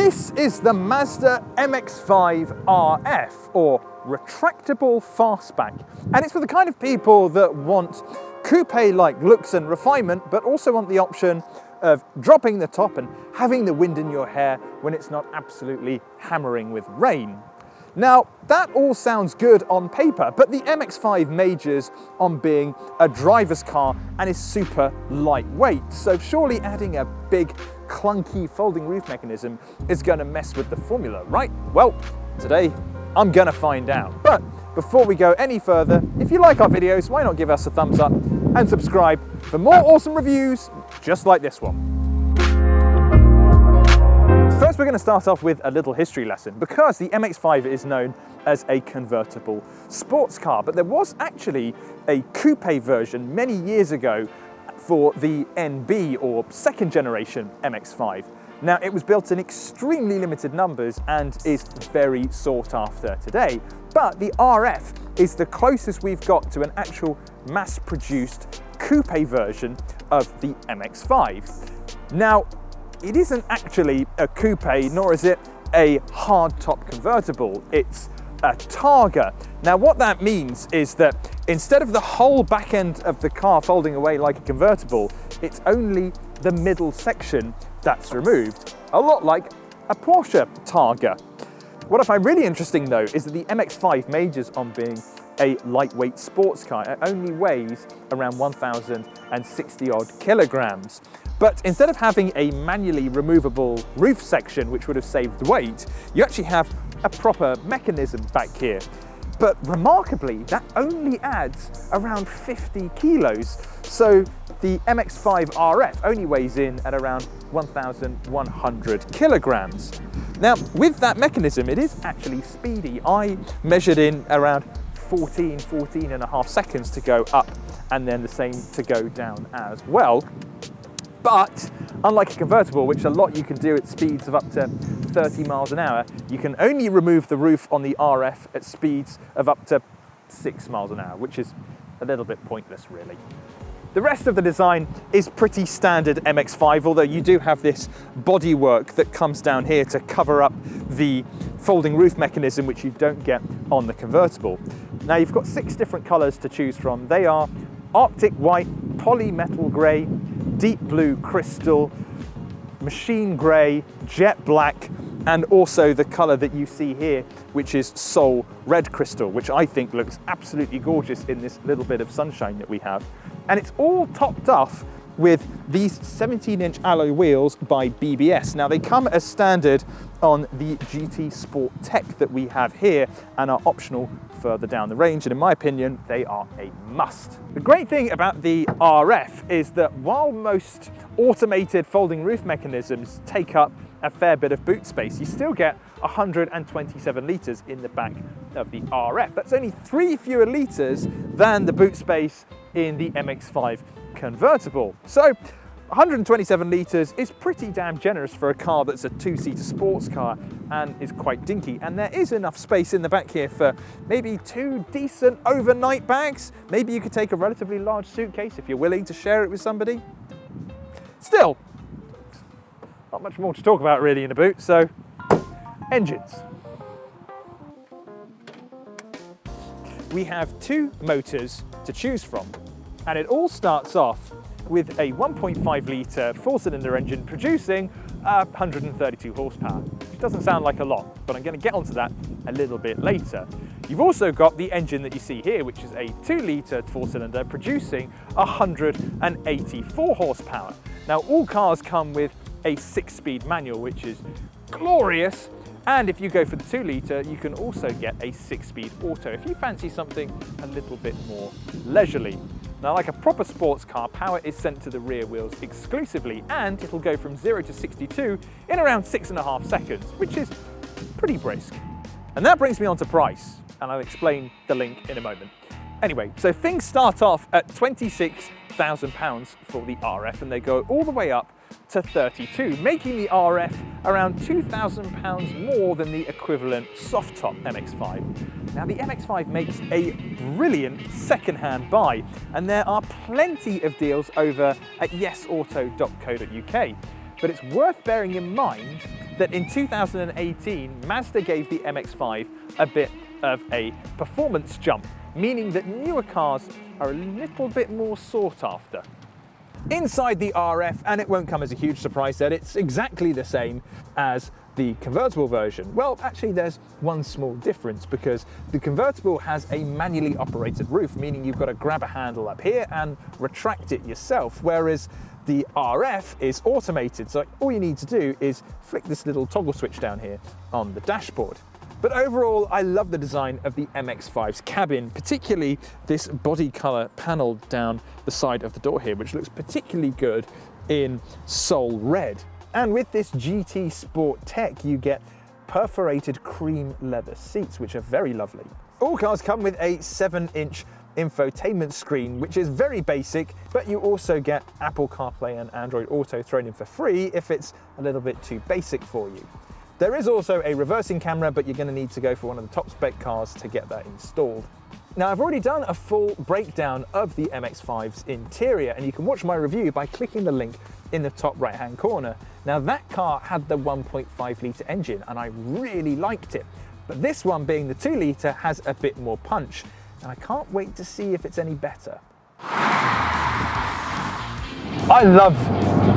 This is the Mazda MX-5 RF, or retractable fastback, and it's for the kind of people that want coupe-like looks and refinement, but also want the option of dropping the top and having the wind in your hair when it's not absolutely hammering with rain. Now, that all sounds good on paper, but the MX-5 majors on being a driver's car and is super lightweight, so surely adding a big, clunky folding roof mechanism is going to mess with the formula, right? Well, today I'm going to find out. But before we go any further, if you like our videos, why not give us a thumbs up and subscribe for more awesome reviews just like this one. First, we're going to start off with a little history lesson, because the MX-5 is known as a convertible sports car, but there was actually a coupe version many years ago for the NB, or second generation MX-5. Now, it was built in extremely limited numbers and is very sought after today, but the RF is the closest we've got to an actual mass-produced coupe version of the MX-5. Now, it isn't actually a coupe, nor is it a hardtop convertible. It's a targa. Now, what that means is that instead of the whole back end of the car folding away like a convertible, it's only the middle section that's removed, a lot like a Porsche Targa. What I find really interesting though is that the MX-5 majors on being a lightweight sports car. It only weighs around 1,060 odd kilograms. But instead of having a manually removable roof section, which would have saved weight, you actually have a proper mechanism back here. But remarkably, that only adds around 50 kilos. So the MX-5 RF only weighs in at around 1,100 kilograms. Now, with that mechanism, it is actually speedy. I measured in around 14 and a half seconds to go up, and then the same to go down as well. But unlike a convertible, which a lot you can do at speeds of up to 30 miles an hour, you can only remove the roof on the RF at speeds of up to 6 miles an hour, which is a little bit pointless, really. The rest of the design is pretty standard MX-5, although you do have this bodywork that comes down here to cover up the folding roof mechanism, which you don't get on the convertible. Now, you've got 6 different colors to choose from. They are Arctic White, Polymetal Grey, Deep Blue Crystal, Machine Grey, Jet Black, and also the color that you see here, which is Soul Red Crystal, which I think looks absolutely gorgeous in this little bit of sunshine that we have. And it's all topped off with these 17-inch alloy wheels by BBS. Now, they come as standard on the GT Sport Tech that we have here and are optional further down the range, and in my opinion, they are a must. The great thing about the RF is that while most automated folding roof mechanisms take up a fair bit of boot space, you still get 127 litres in the back of the RF. That's only 3 fewer litres than the boot space in the MX-5 convertible. So 127 litres is pretty damn generous for a car that's a 2-seater sports car and is quite dinky. And there is enough space in the back here for maybe 2 decent overnight bags. Maybe you could take a relatively large suitcase if you're willing to share it with somebody. Still, not much more to talk about really in a boot, so engines. We have 2 motors to choose from, and it all starts off with a 1.5 litre 4-cylinder engine producing 132 horsepower, which doesn't sound like a lot, but I'm going to get onto that a little bit later. You've also got the engine that you see here, which is a 2 litre 4-cylinder producing 184 horsepower. Now, all cars come with a 6-speed manual, which is glorious. And if you go for the 2 litre, you can also get a 6-speed auto if you fancy something a little bit more leisurely. Now, like a proper sports car, power is sent to the rear wheels exclusively, and it'll go from 0 to 62 in around 6.5 seconds, which is pretty brisk. And that brings me on to price, and I'll explain the link in a moment. Anyway, so things start off at £26,000 for the RF, and they go all the way up to 32, making the RF around £2,000 more than the equivalent soft-top MX-5. Now, the MX-5 makes a brilliant second-hand buy, and there are plenty of deals over at yesauto.co.uk. but it's worth bearing in mind that in 2018, Mazda gave the MX-5 a bit of a performance jump, meaning that newer cars are a little bit more sought after. Inside the RF, and it won't come as a huge surprise that it's exactly the same as the convertible version. Well, actually there's one small difference, because the convertible has a manually operated roof, meaning you've got to grab a handle up here and retract it yourself, whereas the RF is automated, so all you need to do is flick this little toggle switch down here on the dashboard. But overall, I love the design of the MX-5's cabin, particularly this body color panel down the side of the door here, which looks particularly good in Soul Red. And with this GT Sport tech, you get perforated cream leather seats, which are very lovely. All cars come with a 7-inch infotainment screen, which is very basic, but you also get Apple CarPlay and Android Auto thrown in for free if it's a little bit too basic for you. There is also a reversing camera, but you're going to need to go for one of the top spec cars to get that installed. Now, I've already done a full breakdown of the MX-5's interior, and you can watch my review by clicking the link in the top right hand corner. Now, that car had the 1.5 litre engine and I really liked it, but this one, being the 2 litre, has a bit more punch, and I can't wait to see if it's any better. I love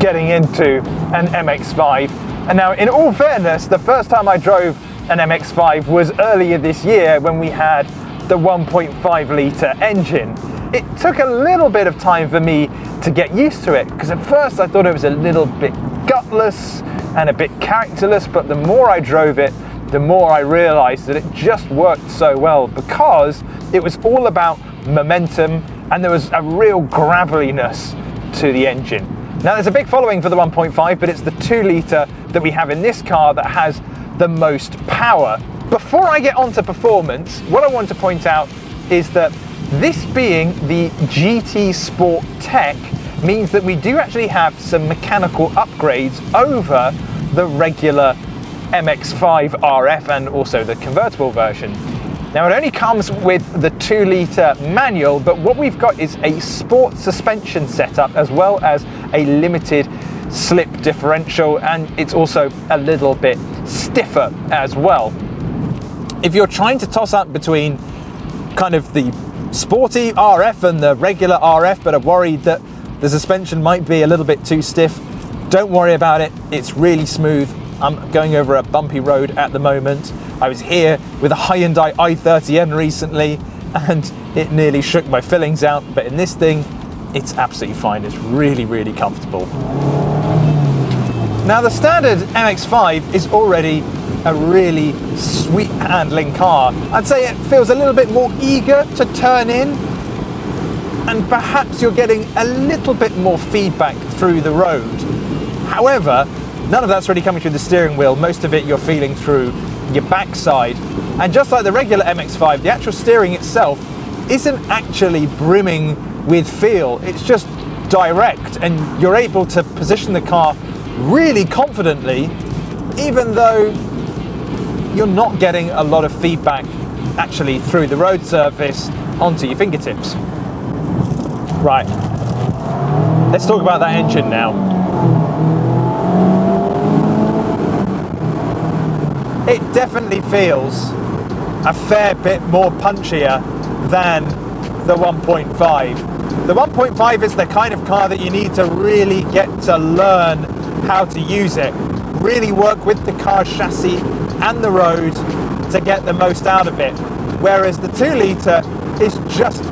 getting into an MX-5, and now, in all fairness, the first time I drove an MX-5 was earlier this year when we had the 1.5 litre engine. It took a little bit of time for me to get used to it, because at first I thought it was a little bit gutless and a bit characterless, but the more I drove it, the more I realised that it just worked so well, because it was all about momentum and there was a real graveliness to the engine. Now, there's a big following for the 1.5, but it's the 2 litre that we have in this car that has the most power. Before I get onto performance, what I want to point out is that this being the GT Sport tech means that we do actually have some mechanical upgrades over the regular MX-5 RF and also the convertible version. Now, it only comes with the 2 litre manual, but what we've got is a sport suspension setup as well as a limited slip differential, and it's also a little bit stiffer as well. If you're trying to toss up between kind of the sporty RF and the regular RF, but are worried that the suspension might be a little bit too stiff, don't worry about it. It's really smooth. I'm going over a bumpy road at the moment. I was here with a Hyundai i30N recently and it nearly shook my fillings out, but in this thing, it's absolutely fine. It's really, really comfortable. Now, the standard MX-5 is already a really sweet handling car. I'd say it feels a little bit more eager to turn in, and perhaps you're getting a little bit more feedback through the road. However, none of that's really coming through the steering wheel. Most of it you're feeling through your backside. And just like the regular MX-5, the actual steering itself isn't actually brimming with feel. It's just direct, and you're able to position the car really confidently, even though you're not getting a lot of feedback actually through the road surface onto your fingertips. Right, let's talk about that engine now. It definitely feels a fair bit more punchier than the 1.5. The 1.5 is the kind of car that you need to really get to learn how to use it, really work with the car chassis and the road to get the most out of it. Whereas the 2 litre is just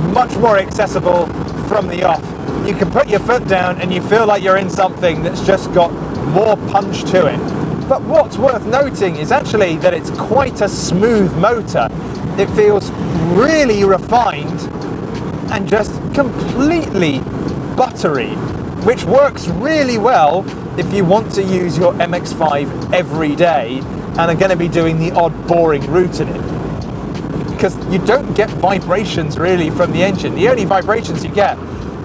much more accessible from the off. You can put your foot down and you feel like you're in something that's just got more punch to it. But what's worth noting is actually that it's quite a smooth motor. It feels really refined and just completely buttery, which works really well if you want to use your MX-5 every day and are going to be doing the odd boring route in it. Because you don't get vibrations really from the engine. The only vibrations you get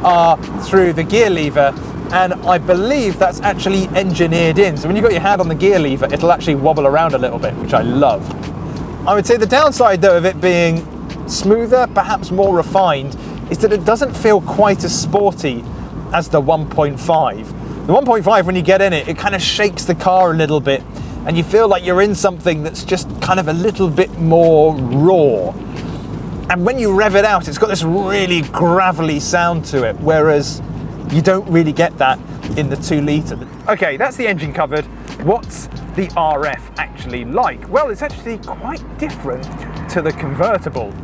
are through the gear lever, and I believe that's actually engineered in. So when you've got your hand on the gear lever, it'll actually wobble around a little bit, which I love. I would say the downside, though, of it being smoother, perhaps more refined, is that it doesn't feel quite as sporty as the 1.5. The 1.5, when you get in it, it kind of shakes the car a little bit, and you feel like you're in something that's just kind of a little bit more raw. And when you rev it out, it's got this really gravelly sound to it, whereas you don't really get that in the 2 litre. Okay, that's the engine covered. What's the RF actually like? Well, it's actually quite different to the convertible.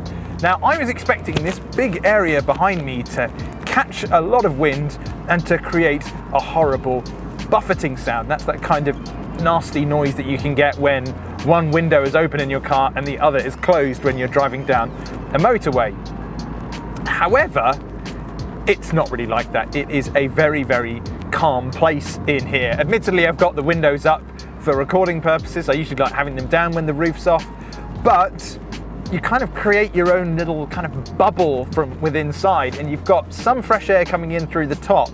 Now, I was expecting this big area behind me to catch a lot of wind and to create a horrible buffeting sound. That's that kind of nasty noise that you can get when one window is open in your car and the other is closed when you're driving down a motorway. However, it's not really like that. It is a very, very calm place in here. Admittedly, I've got the windows up for recording purposes. I usually like having them down when the roof's off, but you kind of create your own little kind of bubble from within inside, and you've got some fresh air coming in through the top.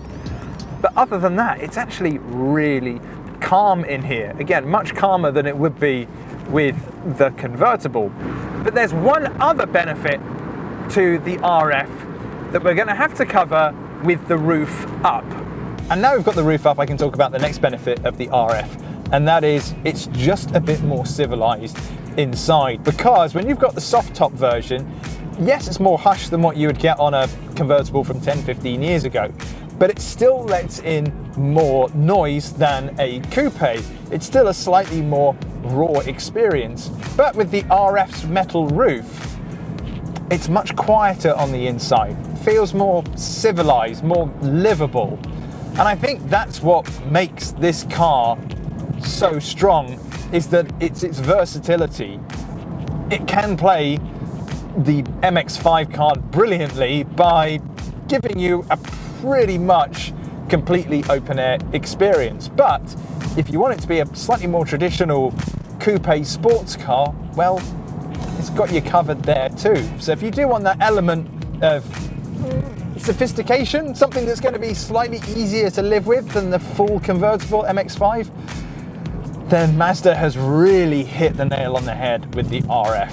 But other than that, it's actually really calm in here. Again, much calmer than it would be with the convertible. But there's one other benefit to the RF that we're going to have to cover with the roof up. And now we've got the roof up, I can talk about the next benefit of the RF, and that is it's just a bit more civilized inside, because when you've got the soft top version, yes, it's more hush than what you would get on a convertible from 10-15 years ago, but it still lets in more noise than a coupe. It's still a slightly more raw experience, but with the RF's metal roof, it's much quieter on the inside. It feels more civilized, more livable. And I think that's what makes this car so strong, is that it's its versatility. It can play the MX-5 card brilliantly by giving you a pretty much completely open air experience. But if you want it to be a slightly more traditional coupe sports car, well, it's got you covered there too. So if you do want that element of sophistication, something that's going to be slightly easier to live with than the full convertible MX-5, then Mazda has really hit the nail on the head with the RF.